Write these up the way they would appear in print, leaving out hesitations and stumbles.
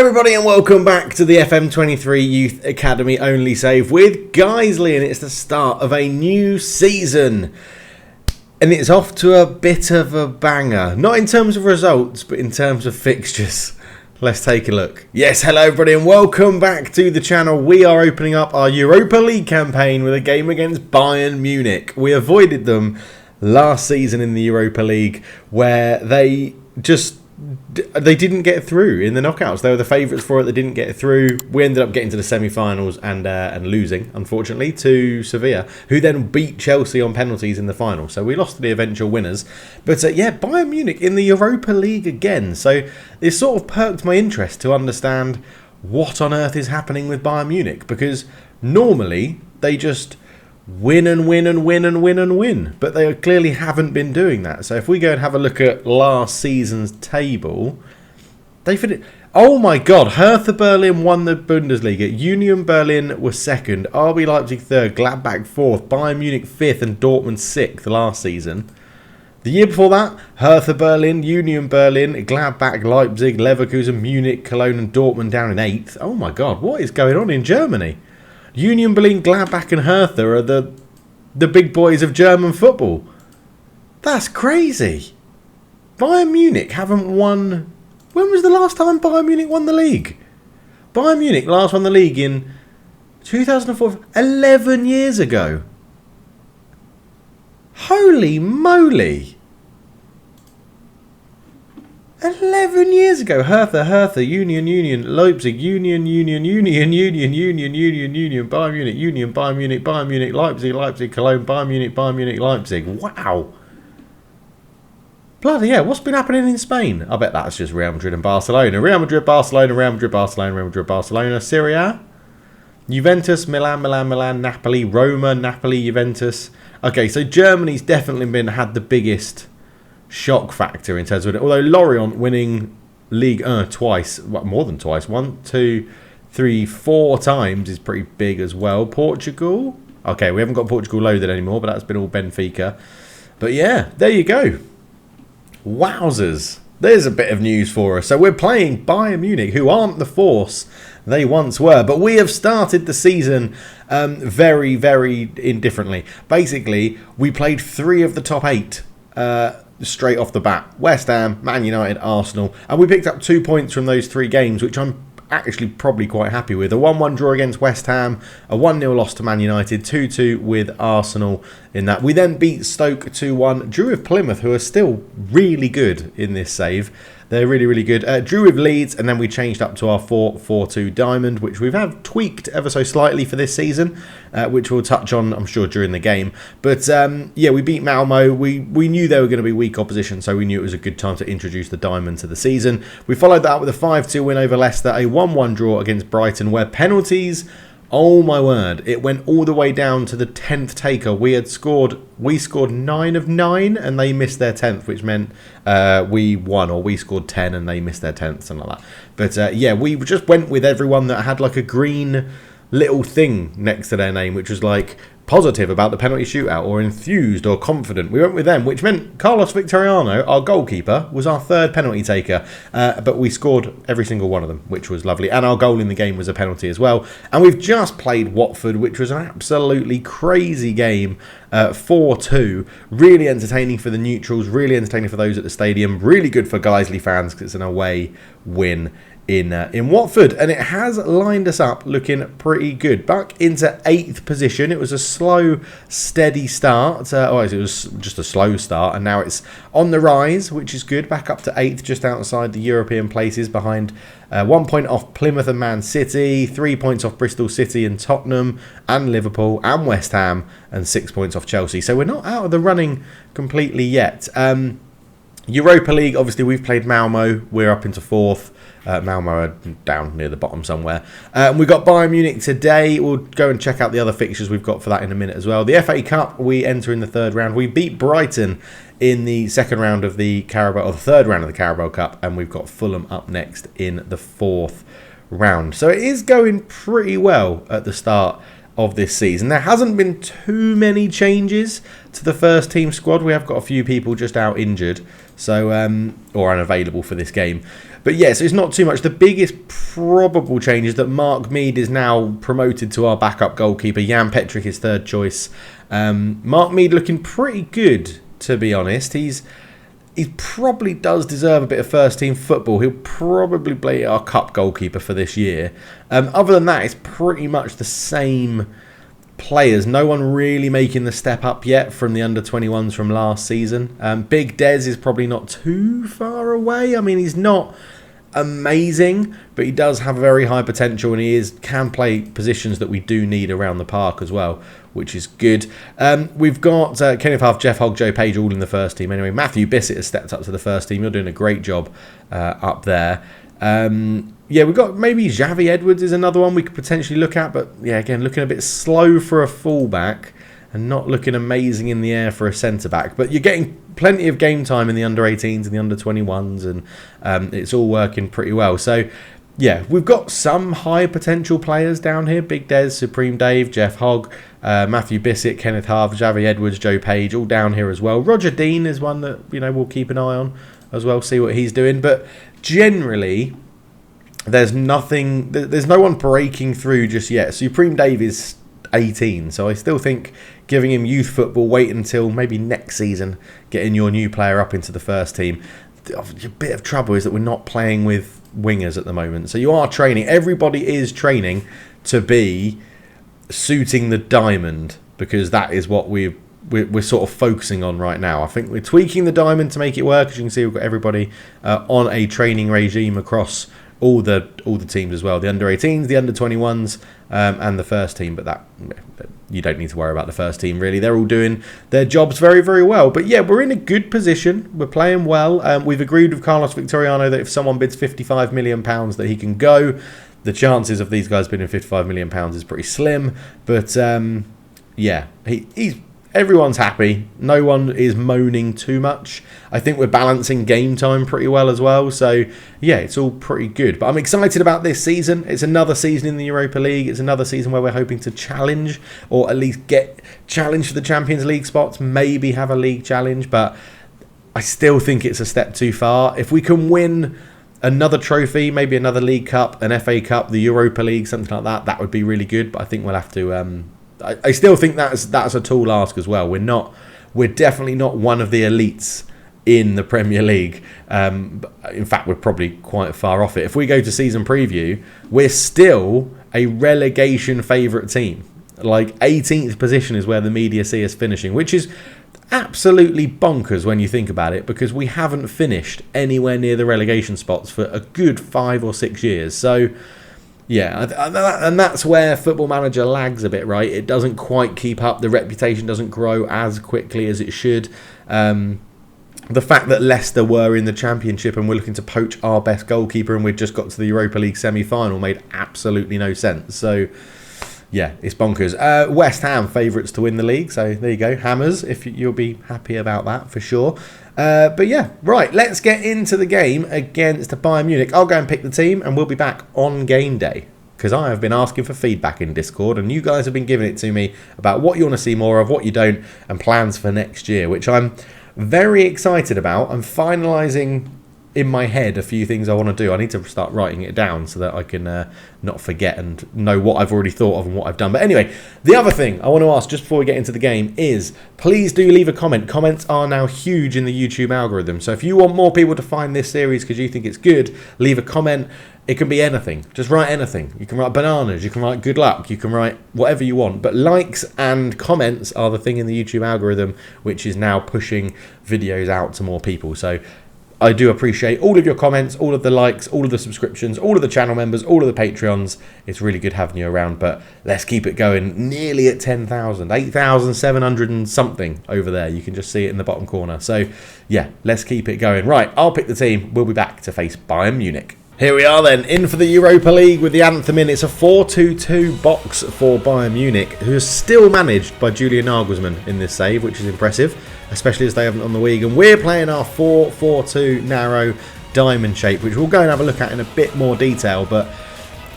everybody and welcome back to the FM23 Youth Academy Only Save with Guiseley, and it's the start of a new season and it's off to a bit of a banger, not in terms of results but in terms of fixtures. Let's take a look. Yes, hello everybody and welcome back to the channel. We are opening up our Europa League campaign with a game against Bayern Munich. We avoided them last season in the Europa League where they didn't get through in the knockouts. They were the favourites for it. They didn't get through. We ended up getting to the semi-finals and losing, unfortunately, to Sevilla, who then beat Chelsea on penalties in the final. So we lost to the eventual winners. But yeah, Bayern Munich in the Europa League again. So it sort of perked my interest to understand what on earth is happening with Bayern Munich, because normally they just win and win and win and win and win, but they clearly haven't been doing that. So if we go and have a look at last season's table, they finished. Oh my god, Hertha Berlin won the Bundesliga, Union Berlin was second, RB Leipzig third, Gladbach fourth, Bayern Munich fifth and Dortmund sixth last season. The year before that, Hertha Berlin, Union Berlin, Gladbach, Leipzig, Leverkusen, Munich, Cologne and Dortmund down in eighth. Oh my god, what is going on in Germany? Union Berlin, Gladbach and Hertha are the big boys of German football. That's crazy. Bayern Munich haven't won. When was the last time Bayern Munich won the league? Bayern Munich last won the league in 2004, 11 years ago. Holy moly. 11 years ago. Hertha, Union, Leipzig, Union, Bayern Munich, Leipzig, Cologne, Bayern Munich, Leipzig. Wow. Bloody hell, what's been happening in Spain? I bet that's just Real Madrid and Barcelona. Real Madrid, Barcelona, Serie A. Juventus, Milan, Napoli, Roma, Juventus. Okay, so Germany's definitely had the biggest shock factor in terms of it. Although Lorient winning League 1 twice, well, more than twice, 1, 2, 3, 4 times is pretty big as well. Portugal. Okay, we haven't got Portugal loaded anymore, but that's been all Benfica. But yeah, there you go. Wowzers. There's a bit of news for us. So we're playing Bayern Munich, who aren't the force they once were. But we have started the season very, very indifferently. Basically, we played 3 of the top 8 straight off the bat. West Ham, Man United, Arsenal. And we picked up 2 points from those 3 games, which I'm actually probably quite happy with. A 1-1 draw against West Ham, a 1-0 loss to Man United, 2-2 with Arsenal in that. We then beat Stoke 2-1, drew with Plymouth, who are still really good in this save. They're really, really good. Drew with Leeds, and then we changed up to our 4-4-2 diamond, which we have tweaked ever so slightly for this season, which we'll touch on, I'm sure, during the game. But, yeah, we beat Malmo. We knew they were going to be weak opposition, so we knew it was a good time to introduce the diamond to the season. We followed that up with a 5-2 win over Leicester, a 1-1 draw against Brighton, where penalties... Oh my word, it went all the way down to the 10th taker. We scored 9 of 9 and they missed their 10th, which meant we won, or we scored 10 and they missed their 10th, something like that. But yeah, we just went with everyone that had like a green little thing next to their name, which was like positive about the penalty shootout or enthused or confident. We went with them, which meant Carlos Victoriano, our goalkeeper, was our 3rd penalty taker, but we scored every single one of them, which was lovely, and our goal in the game was a penalty as well. And we've just played Watford, which was an absolutely crazy game, 4-2, really entertaining for the neutrals, really entertaining for those at the stadium, really good for Guiseley fans because it's an away win in Watford, and it has lined us up looking pretty good. Back into 8th position. It was a slow, steady start. It was just a slow start, and now it's on the rise, which is good. Back up to 8th, just outside the European places, behind 1 point off Plymouth and Man City, 3 points off Bristol City and Tottenham and Liverpool and West Ham, and 6 points off Chelsea. So we're not out of the running completely yet. Europa League, obviously we've played Malmo. We're up into 4th. Malmo are down near the bottom somewhere. We've got Bayern Munich today. We'll go and check out the other fixtures we've got for that in a minute as well. The FA Cup, we enter in the 3rd round. We beat Brighton in the 2nd round of the Carabao, or the 3rd round of the Carabao Cup, and we've got Fulham up next in the 4th round. So it is going pretty well at the start of this season. There hasn't been too many changes to the first team squad. We have got a few people just out injured, so or unavailable for this game. But yes, it's not too much. The biggest probable change is that Mark Mead is now promoted to our backup goalkeeper. Jan Petrick is third choice. Mark Mead looking pretty good, to be honest. He probably does deserve a bit of first team football. He'll probably be our cup goalkeeper for this year. Other than that, it's pretty much the same players. No one really making the step up yet from the under-21s from last season. Big Des is probably not too far away. I mean, he's not amazing, but he does have very high potential, and he can play positions that we do need around the park as well, which is good. We've got Kenneth Huff, Jeff Hogg, Joe Page all in the first team. Anyway, Matthew Bissett has stepped up to the first team. You're doing a great job up there. Yeah, we've got maybe Xavi Edwards is another one we could potentially look at, but yeah, again, looking a bit slow for a fullback and not looking amazing in the air for a centre-back. But you're getting plenty of game time in the under-18s and the under-21s, and it's all working pretty well. So, yeah, we've got some high potential players down here. Big Des, Supreme Dave, Jeff Hogg, Matthew Bissett, Kenneth Harve, Xavi Edwards, Joe Page, all down here as well. Roger Dean is one that, we'll keep an eye on as well, see what he's doing. But generally, there's no one breaking through just yet. Supreme Dave is 18, so I still think giving him youth football, wait until maybe next season, getting your new player up into the first team. A bit of trouble is that we're not playing with wingers at the moment, so you are training. Everybody is training to be suiting the diamond, because that is what we're sort of focusing on right now. I think we're tweaking the diamond to make it work. As you can see, we've got everybody on a training regime across all the teams as well, the under-18s, the under-21s, and the first team. But that you don't need to worry about the first team, really. They're all doing their jobs very, very well. But yeah, we're in a good position. We're playing well. We've agreed with Carlos Victoriano that if someone bids £55 million that he can go. The chances of these guys bidding £55 million is pretty slim. But yeah, everyone's happy. No one is moaning too much. I think we're balancing game time pretty well as well. So, yeah, it's all pretty good. But I'm excited about this season. It's another season in the Europa League. It's another season where we're hoping to challenge, or at least get challenged for the Champions League spots. Maybe have a league challenge. But I still think it's a step too far. If we can win another trophy, maybe another League Cup, an FA Cup, the Europa League, something like that, that would be really good. But I think we'll have to... I still think that's a tall ask as well. We're definitely not one of the elites in the Premier League. In fact, we're probably quite far off it. If we go to season preview, we're still a relegation favourite team. Like 18th position is where the media see us finishing, which is absolutely bonkers when you think about it, because we haven't finished anywhere near the relegation spots for a good 5 or 6 years. So yeah, and that's where Football Manager lags a bit, right? It doesn't quite keep up. The reputation doesn't grow as quickly as it should. The fact that Leicester were in the Championship and we're looking to poach our best goalkeeper and we've just got to the Europa League semi-final made absolutely no sense. So, yeah, it's bonkers. West Ham favourites to win the league. So, there you go. Hammers, if you'll be happy about that for sure. But yeah, right, let's get into the game against Bayern Munich. I'll go and pick the team and we'll be back on game day, because I have been asking for feedback in Discord and you guys have been giving it to me about what you want to see more of, what you don't, and plans for next year, which I'm very excited about. I'm finalising in my head a few things I want to do. I need to start writing it down so that I can not forget and know what I've already thought of and what I've done. But anyway, the other thing I want to ask just before we get into the game is, please do leave a comment. Comments are now huge in the YouTube algorithm. So if you want more people to find this series because you think it's good, leave a comment. It can be anything. Just write anything. You can write bananas. You can write good luck. You can write whatever you want. But likes and comments are the thing in the YouTube algorithm, which is now pushing videos out to more people. So I do appreciate all of your comments, all of the likes, all of the subscriptions, all of the channel members, all of the Patreons. It's really good having you around, but let's keep it going. Nearly at 10,000, 8,700 and something over there. You can just see it in the bottom corner. So, yeah, let's keep it going. Right, I'll pick the team. We'll be back to face Bayern Munich. Here we are then, in for the Europa League with the anthem in. It's a 4-2-2 box for Bayern Munich, who is still managed by Julian Nagelsmann in this save, which is impressive, especially as they haven't on the league. And we're playing our 4-4-2 narrow diamond shape, which we'll go and have a look at in a bit more detail. But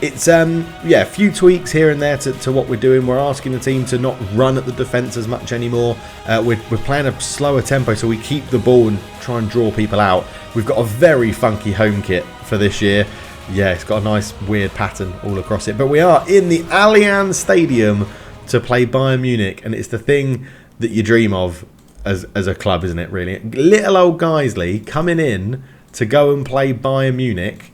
it's a few tweaks here and there to what we're doing. We're asking the team to not run at the defence as much anymore. We're playing a slower tempo, so we keep the ball and try and draw people out. We've got a very funky home kit for this year. Yeah, it's got a nice weird pattern all across it. But we are in the Allianz Stadium to play Bayern Munich, and it's the thing that you dream of as a club, isn't it, really? Little old Guiseley coming in to go and play Bayern Munich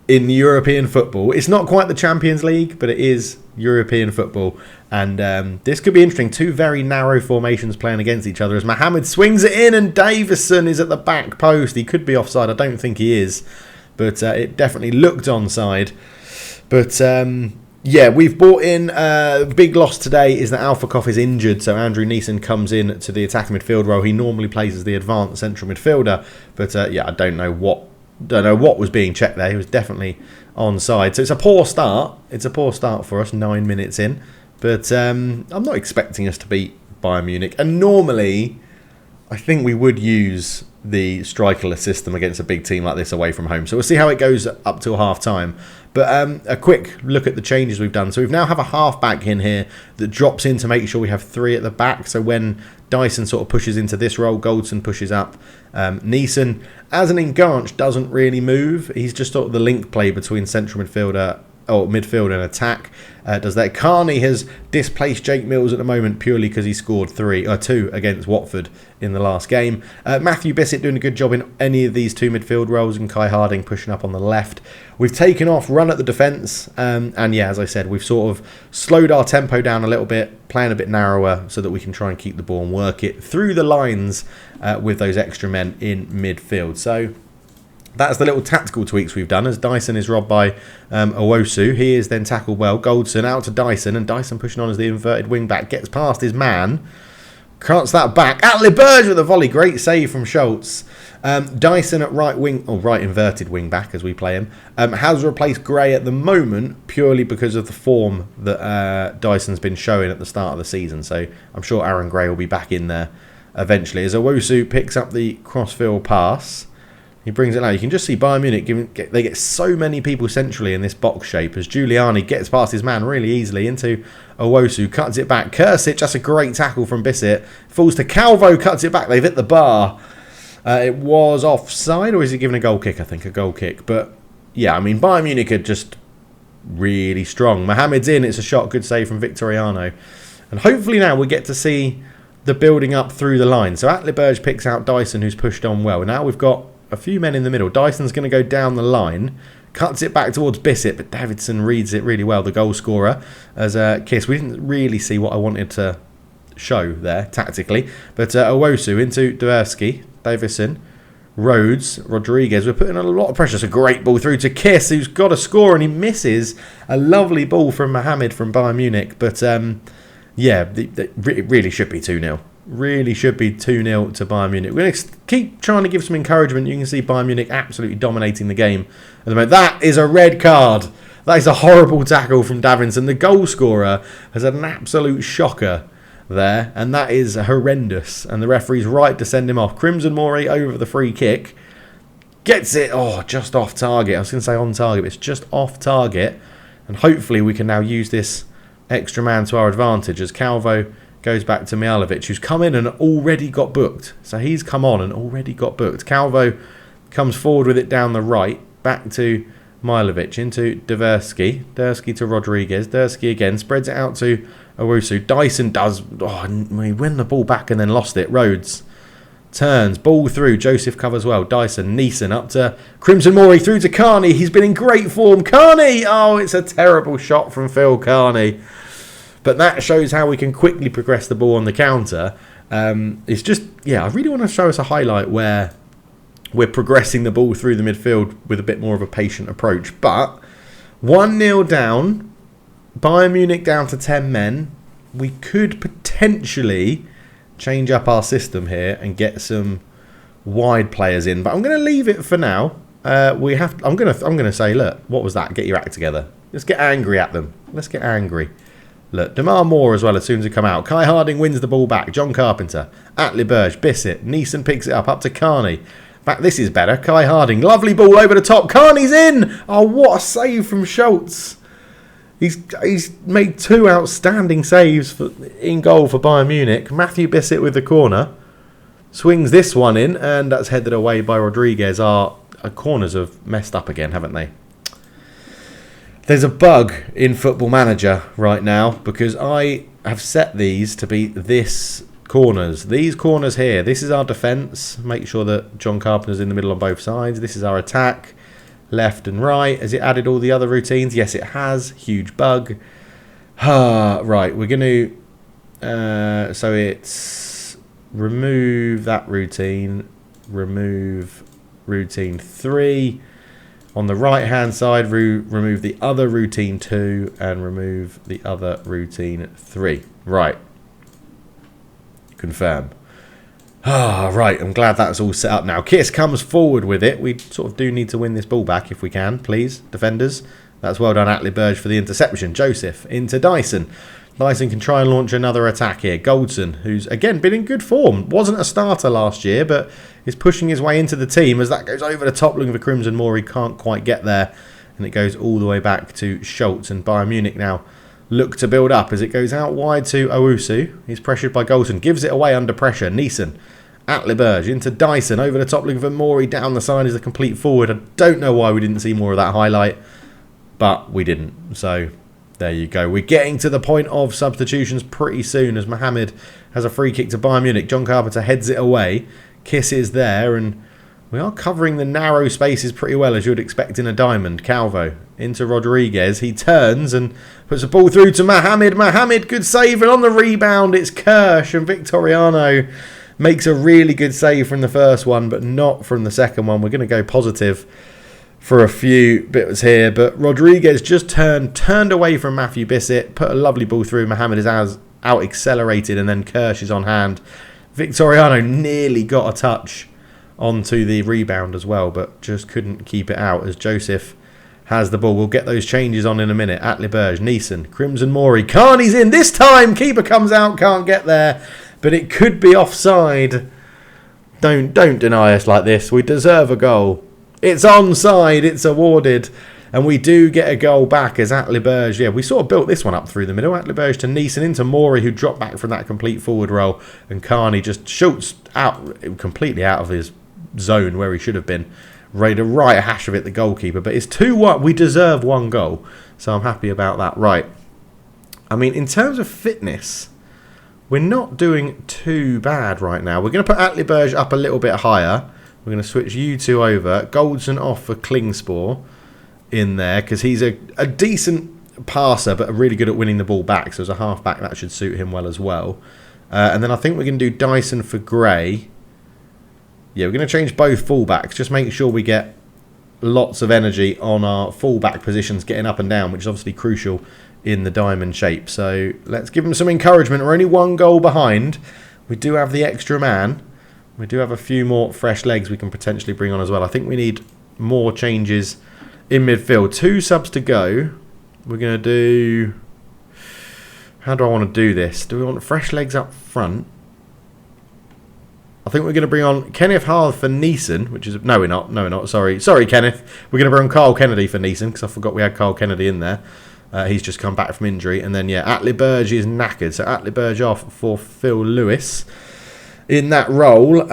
in European football. It's not quite the Champions League, but it is European football. And this could be interesting. Two very narrow formations playing against each other as Mohamed swings it in and Davison is at the back post. He could be offside. I don't think he is. But it definitely looked onside. But we've brought in big loss today is that Alphakoff is injured. So Andrew Neeson comes in to the attacking midfield role. He normally plays as the advanced central midfielder. But I don't know what was being checked there. He was definitely onside. So it's a poor start. It's a poor start for us, 9 minutes in. But I'm not expecting us to beat Bayern Munich. And normally, I think we would use the strikerless system against a big team like this away from home. So we'll see how it goes up till half time. But a quick look at the changes we've done. So we now have a half back in here that drops in to make sure we have 3 at the back. So when Dyson sort of pushes into this role, Goldson pushes up. Neeson, as an enganche, doesn't really move. He's just sort of the link play between central midfielder or midfield and attack. Does that. Carney has displaced Jake Mills at the moment purely because he scored 2 against Watford in the last game. Matthew Bissett doing a good job in any of these 2 midfield roles, and Kai Harding pushing up on the left. We've taken off run at the defence, and as I said, we've sort of slowed our tempo down a little bit, playing a bit narrower so that we can try and keep the ball and work it through the lines with those extra men in midfield. So that's the little tactical tweaks we've done as Dyson is robbed by Owosu. He is then tackled well. Goldson out to Dyson, and Dyson pushing on as the inverted wing back. Gets past his man. Cuts that back. At Leberge with a volley. Great save from Schultz. Dyson at right wing, or right inverted wing back as we play him, has replaced Gray at the moment purely because of the form that Dyson's been showing at the start of the season. So I'm sure Aaron Gray will be back in there eventually. As Owosu picks up the crossfield pass, he brings it out. You can just see Bayern Munich, they get so many people centrally in this box shape as Giuliani gets past his man really easily into Owosu, cuts it back. Kursic, that's a great tackle from Bissett. Falls to Calvo, cuts it back. They've hit the bar. It was offside, or is he given a goal kick? I think a goal kick. But yeah, I mean, Bayern Munich are just really strong. Mohamed's in, it's a shot, good save from Victoriano. And hopefully now we get to see the building up through the line. So Atleberge picks out Dyson, who's pushed on well. Now we've got a few men in the middle. Dyson's going to go down the line, cuts it back towards Bissett, but Davidson reads it really well, the goal scorer, as Kiss. We didn't really see what I wanted to show there tactically, but Owosu into Dversky, Davison, Rhodes, Rodriguez. We're putting a lot of pressure. It's a great ball through to Kiss, who's got a score, and he misses a lovely ball from Mohamed from Bayern Munich. But it really should be 2-0. Really should be 2-0 to Bayern Munich. We're going to keep trying to give some encouragement. You can see Bayern Munich absolutely dominating the game at the moment. That is a red card. That is a horrible tackle from Davinson. The goal scorer has had an absolute shocker there, and that is horrendous. And the referee's right to send him off. Crimson Mori over the free kick. Gets it. Oh, just off target. I was going to say on target, but it's just off target. And hopefully we can now use this extra man to our advantage as Calvo goes back to Mihalovic, who's come in and already got booked. So he's come on and already got booked. Calvo comes forward with it down the right, back to Mihalovic, into Dversky. Dversky to Rodriguez. Dversky again, spreads it out to Owusu. Dyson does, he won the ball back and then lost it. Rhodes turns, ball through. Joseph covers well. Dyson, Neeson up to Crimson Mori, through to Carney. He's been in great form. Carney! Oh, it's a terrible shot from Phil Carney. But that shows how we can quickly progress the ball on the counter. It's just, I really want to show us a highlight where we're progressing the ball through the midfield with a bit more of a patient approach. But 1-0 down, Bayern Munich down to 10 men. We could potentially change up our system here and get some wide players in. But I'm going to leave it for now. I'm going to say, look, what was that? Get your act together. Let's get angry at them. Let's get angry. Look, Demar Moore as well as soon as he come out. Kai Harding wins the ball back. John Carpenter. Atleberge. Bissett. Neeson picks it up to Carney. Back, this is better. Kai Harding, lovely ball over the top. Carney's in. Oh, what a save from Schultz. He's made 2 outstanding saves in goal for Bayern Munich. Matthew Bissett with the corner. Swings this one in, and that's headed away by Rodriguez. Our corners have messed up again, haven't they? There's a bug in Football Manager right now because I have set these to be this corners. These corners here. This is our defence. Make sure that John Carpenter's in the middle on both sides. This is our attack. Left and right. Has it added all the other routines? Yes, it has. Huge bug. Right, we're going to... so it's remove that routine. Remove routine 3. On the right-hand side, remove the other routine 2 and remove the other routine 3. Right. Confirm. Right, I'm glad that's all set up now. Kiss comes forward with it. We sort of do need to win this ball back if we can, please, defenders. That's well done, Atli Berge, for the interception. Joseph into Dyson. Dyson can try and launch another attack here. Goldson, who's, again, been in good form. Wasn't a starter last year, but is pushing his way into the team as that goes over the top looking for Crimson Moore. He can't quite get there, and it goes all the way back to Schultz. And Bayern Munich now look to build up as it goes out wide to Owusu. He's pressured by Goldson. Gives it away under pressure. Neeson. Atli Berge into Dyson. Over the top looking for Morey. Down the side is a complete forward. I don't know why we didn't see more of that highlight, but we didn't. So there you go. We're getting to the point of substitutions pretty soon as Mohamed has a free kick to Bayern Munich. John Carpenter heads it away. Kiss is there, and we are covering the narrow spaces pretty well, as you would expect in a diamond. Calvo into Rodriguez. He turns and puts a ball through to Mohamed. Mohamed, good save, and on the rebound it's Kirsch, and Victoriano makes a really good save from the first one, but not from the second one. We're going to go positive for a few bits here, but Rodriguez just turned away from Matthew Bissett, put a lovely ball through. Mohamed is out accelerated, and then Kirsch is on hand. Victoriano nearly got a touch onto the rebound as well, but just couldn't keep it out as Joseph has the ball. We'll get those changes on in a minute. Atli Berge, Neeson, Crimson Morey. Carney's in this time. Keeper comes out, can't get there, but it could be offside. Don't deny us like this. We deserve a goal. It's onside. It's awarded. And we do get a goal back as Atli Berge. Yeah, we sort of built this one up through the middle. Atli Berge to Neeson into Morey, who dropped back from that complete forward roll. And Carney just shoots out, completely out of his zone where he should have been. Ready to right a hash of it, the goalkeeper. But it's 2-1. We deserve one goal. So I'm happy about that. Right. I mean, in terms of fitness, we're not doing too bad right now. We're going to put Atli Berge up a little bit higher. We're going to switch you two over. Goldson off for Klingspor in there because he's a decent passer but really good at winning the ball back. So as a half-back, that should suit him well as well. And then I think we're going to do Dyson for Gray. Yeah, we're going to change both fullbacks. Just make sure we get lots of energy on our fullback positions, getting up and down, which is obviously crucial in the diamond shape. So let's give them some encouragement. We're only 1 goal behind. We do have the extra man. We do have a few more fresh legs we can potentially bring on as well. I think we need more changes in midfield. 2 subs to go. We're going to do... How do I want to do this? Do we want fresh legs up front? I think we're going to bring on Kenneth Harth for Neeson, which is... No, we're not. No, we're not. Sorry, Kenneth. We're going to bring on Carl Kennedy for Neeson, because I forgot we had Carl Kennedy in there. He's just come back from injury. And then, yeah, Atli Berge is knackered. So Atli Berge off for Phil Lewis in that role.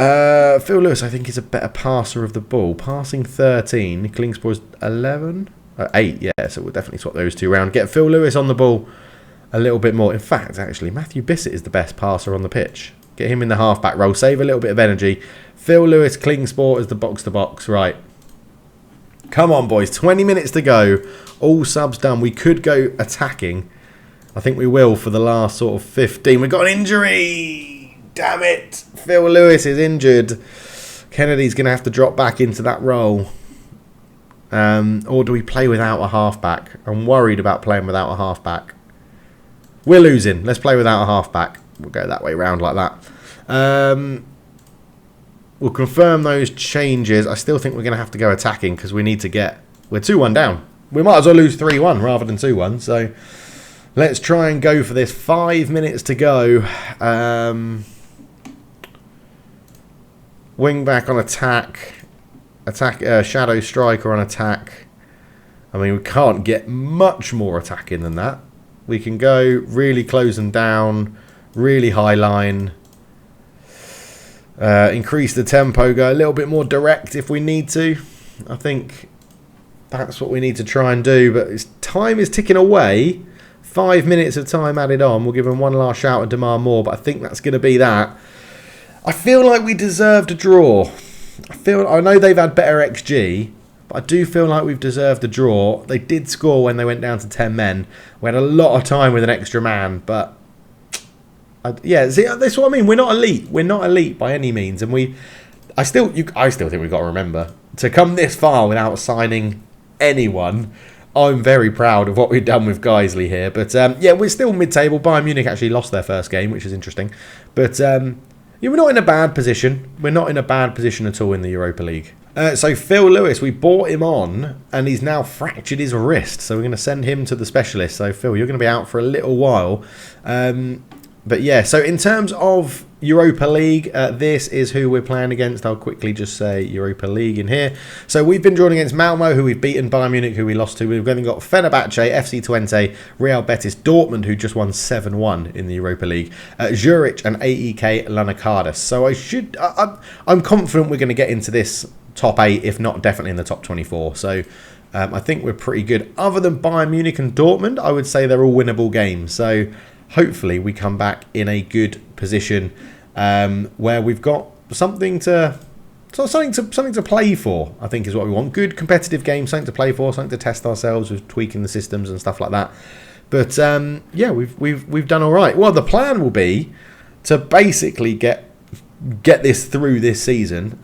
Phil Lewis, I think, is a better passer of the ball. Passing 13. Klingspor's 11? 8, yeah. So we'll definitely swap those two around. Get Phil Lewis on the ball a little bit more. In fact, actually, Matthew Bissett is the best passer on the pitch. Get him in the half-back role. Save a little bit of energy. Phil Lewis, Klingspor as the box-to-box. Right. Come on, boys. 20 minutes to go. All subs done. We could go attacking. I think we will for the last sort of 15. We've got an injury. Damn it. Phil Lewis is injured. Kennedy's going to have to drop back into that role. Or do we play without a half-back? I'm worried about playing without a half-back. We're losing. Let's play without a half-back. We'll go that way round like that. We'll confirm those changes. I still think we're going to have to go attacking because we need to get... We're 2-1 down. We might as well lose 3-1 rather than 2-1. So let's try and go for this. 5 minutes to go. Wing back on attack. Attack, Shadow Striker on attack. I mean, we can't get much more attacking than that. We can go really close them down, really high line. Increase the tempo, go a little bit more direct if we need to. I think that's what we need to try and do. But time is ticking away. 5 minutes of time added on. We'll give them one last shout and demand more, but I think that's going to be that. I feel like we deserved a draw. I know they've had better XG, but I do feel like we've deserved a draw. They did score when they went down to 10 men. We had a lot of time with an extra man, but yeah, see, that's what I mean. We're not elite. We're not elite by any means, and I still think we've got to remember to come this far without signing anyone. I'm very proud of what we've done with Guiseley here, but yeah, we're still mid-table. Bayern Munich actually lost their first game, which is interesting, but yeah, we're not in a bad position. We're not in a bad position at all in the Europa League. So Phil Lewis, we bought him on, and he's now fractured his wrist, so we're going to send him to the specialist. So Phil, you're going to be out for a little while. But yeah, so in terms of Europa League, this is who we're playing against. I'll quickly just say Europa League in here. So we've been drawn against Malmo, who we've beaten, Bayern Munich, who we lost to. We've then got Fenerbahce, FC20, Real Betis, Dortmund, who just won 7-1 in the Europa League, Zurich, and AEK Lanakardis. So I'm confident we're going to get into this top 8, if not definitely in the top 24. So I think we're pretty good. Other than Bayern Munich and Dortmund, I would say they're all winnable games. So hopefully we come back in a good position where we've got something to play for, I think is what we want. Good competitive games, something to play for, something to test ourselves with tweaking the systems and stuff like that. But yeah, we've done all right. Well, the plan will be to basically get this through this season.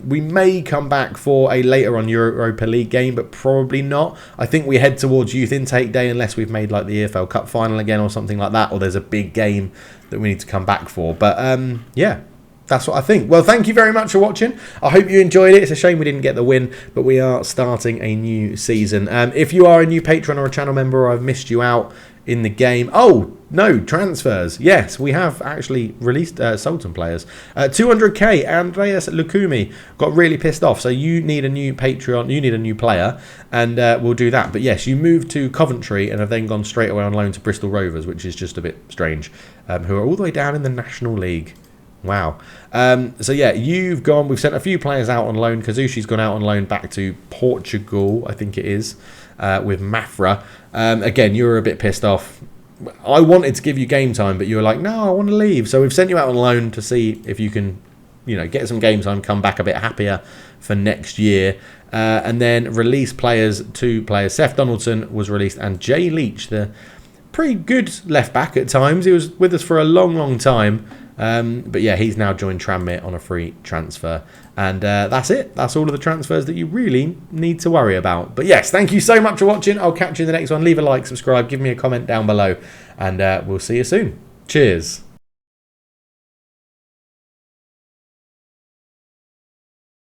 We may come back for a later on Europa League game, but probably not. I think we head towards youth intake day unless we've made like the EFL Cup final again or something like that, or there's a big game that we need to come back for. But yeah, that's what I think. Well, thank you very much for watching. I hope you enjoyed it. It's a shame we didn't get the win, but we are starting a new season. If you are a new patron or a channel member, or I've missed you out in the game. Oh, no, transfers. Yes, we have actually released sold some players. 200k, Andreas Lukumi got really pissed off. So you need a new Patreon, you need a new player, and we'll do that. But yes, you moved to Coventry and have then gone straight away on loan to Bristol Rovers, which is just a bit strange, who are all the way down in the National League. Wow. So yeah, we've sent a few players out on loan. Kazushi's gone out on loan back to Portugal, I think it is, with Mafra. Again, you were a bit pissed off. I wanted to give you game time, but you were like, no, I want to leave. So we've sent you out on loan to see if you can, get some game time, come back a bit happier for next year. And then release two players. Seth Donaldson was released, and Jay Leach, the pretty good left back at times. He was with us for a long, long time. But yeah, he's now joined Tranmere on a free transfer. And that's it. That's all of the transfers that you really need to worry about. But yes, thank you so much for watching. I'll catch you in the next one. Leave a like, subscribe, give me a comment down below, and we'll see you soon. Cheers.